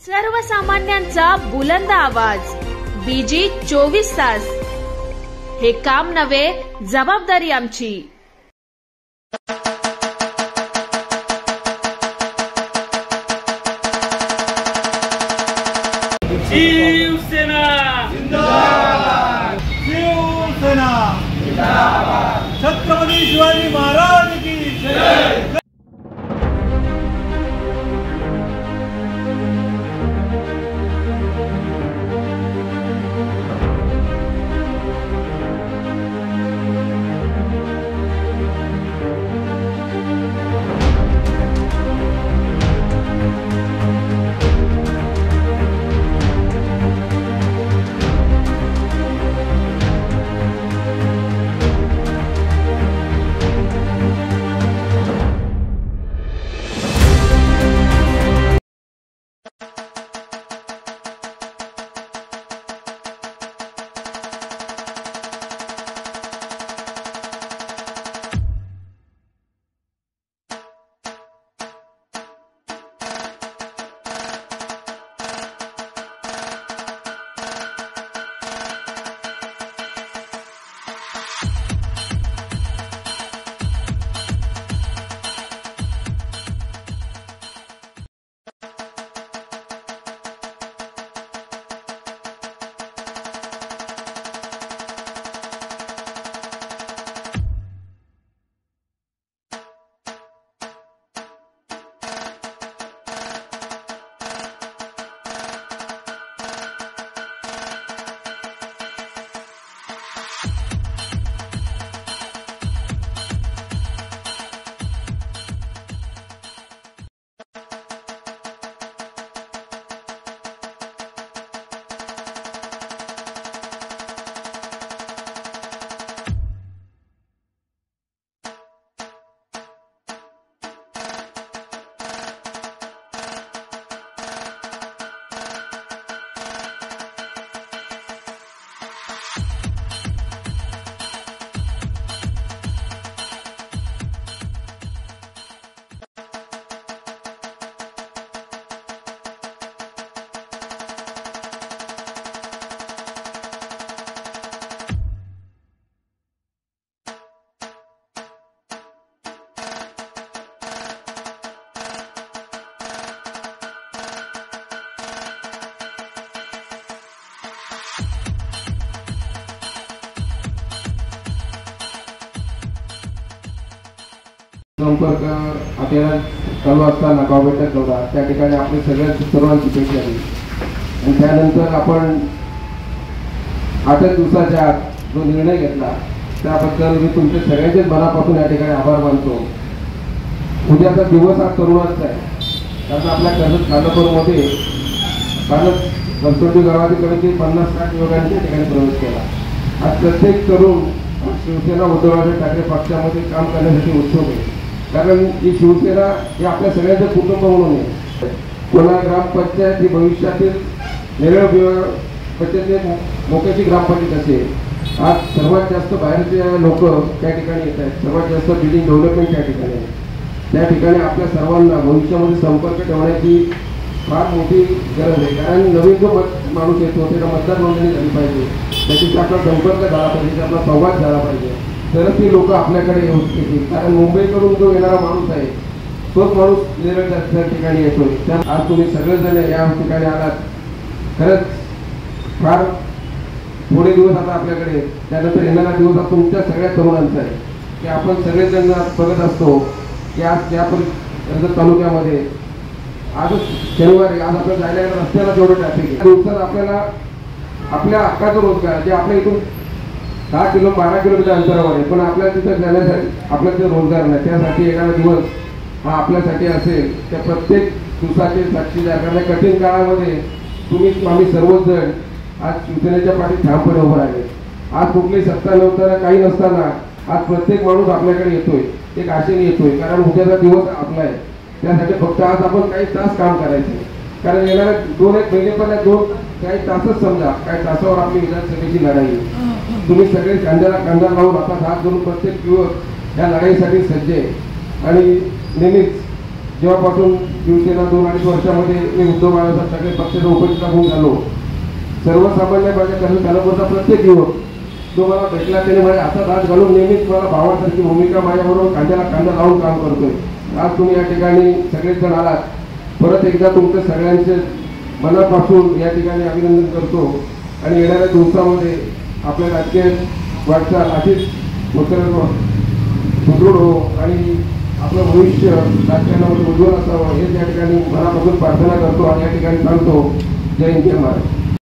सर्वसामान्यांचा बुलंद आवाज, बीजी 24 तास. हे काम नव्हे, जबाबदारी आमची. शिवसेना जिंदाबाद, शिवसेना जिंदाबाद, छत्रपती शिवाजी महाराज की जय. संपर्क आपल्याला चालू असताना गाव बैठक होता, त्या ठिकाणी आपले सगळ्या सर्वांची भेट झाली आणि त्यानंतर आपण 8 दिवसाच्या आत जो निर्णय घेतला त्याबद्दल मी तुमचे सगळ्यांचेच मनापासून या ठिकाणी आभार मानतो. उद्याचा दिवस हा तरुणाचा आहे, कारण आपल्या कर्जत खानापूरमध्ये कालच बनसोडी गावातील कमीत 50-60 युवकांनी त्या ठिकाणी प्रवेश केला. आज प्रत्येक तरुण शिवसेना उद्धव ठाकरे पक्षामध्ये काम करण्यासाठी उत्सुक आहे, कारण ही शिवसेना ही आपल्या सगळ्यांचं कुटुंब म्हणून आहे. कोणा ग्रामपंचायत ही भविष्यातील नेरळ पंचायत मोक्याची ग्रामपंचायत असेल. आज सर्वात जास्त बाहेरचे लोक त्या ठिकाणी येत आहेत, सर्वात जास्त बिल्डिंग डेव्हलपमेंट त्या ठिकाणी आहे. त्या ठिकाणी आपल्या सर्वांना भविष्यामध्ये संपर्क ठेवण्याची फार मोठी गरज आहे, कारण नवीन जो माणूस येतो त्याला मतदार नोंदणी झाली पाहिजे, त्याच्याशी आपला संपर्क झाला पाहिजे, आपला संवाद झाला पाहिजे, तरच ती लोक आपल्याकडे येतील. कारण मुंबईकडून जो येणारा माणूस आहे तोच माणूस नेरळ त्या ठिकाणी येतोय. त्या आज तुम्ही सगळेजण या ठिकाणी आलात, खरंच फार थोडे दिवस आता आपल्याकडे, त्यानंतर येणारा दिवस हा तुमच्या सगळ्या तरुणांचा आहे की आपण सगळेजण बघत असतो की आज त्या कर्जत तालुक्यामध्ये आजच शनिवारी आज आपल्याला जायला रस्त्याला जेवढं ट्रॅफिक आहे. दिवसात आपल्याला आपल्या हक्काचा रोजगार जे आपल्या इथून 12 किलोमीटर अंतरावर आहे, पण आपल्याला तिथं जाण्यासाठी आपल्याला तिथं रोजगार नाही. त्यासाठी येणारा दिवस हा आपल्यासाठी असेल. त्या प्रत्येक दिवसाचे साक्षीदार करण्या कठीण काळामध्ये तुम्ही आम्ही सर्वजण आज शिवसेनेच्या पाठी ठामपणे उभं राहिले. आज कुठलीही सत्ता नव्हताना काही नसताना आज प्रत्येक माणूस आपल्याकडे येतोय, एक आशेने येतोय, कारण उद्याचा दिवस आपला आहे. त्यासाठी फक्त आज आपण काही तास काम करायचे, कारण येणाऱ्या 2-1 महिने पण काही तासच समजा, काही तासावर आपली विधानसभेची लढाई. तुम्ही सगळे कांद्याला कांदा लावून आता हात धरून प्रत्येक युवक या लढाईसाठी सज्ज आहे. आणि नेहमीच जेव्हापासून शिवसेना 2-2.5 वर्षामध्ये मी उद्धव बाळासाहेब ठाकरे पक्षाचा उपनेता झालो. सर्वसामान्य माझ्या तालुक्याचा प्रत्येक युवक जो मला भेटला त्याने माझ्या हातात हात घालून नेहमीच मला भावासारखी भूमिका माझ्याबरोबर कांद्याला कांदा लावून काम करतोय. आज तुम्ही या ठिकाणी सगळेच जण आलात. परत एकदा तुमचं सगळ्यांचे मनापासून या ठिकाणी अभिनंदन करतो आणि येणाऱ्या दिवसामध्ये आपल्या राजकीय वाटचाल अशीच सुदृढ हो आणि आपलं भविष्य राजकारणामध्ये उज्ज्वल असावं हे या ठिकाणी मनापासून प्रार्थना करतो आणि या ठिकाणी सांगतो. जय हिंद, जय महाराज.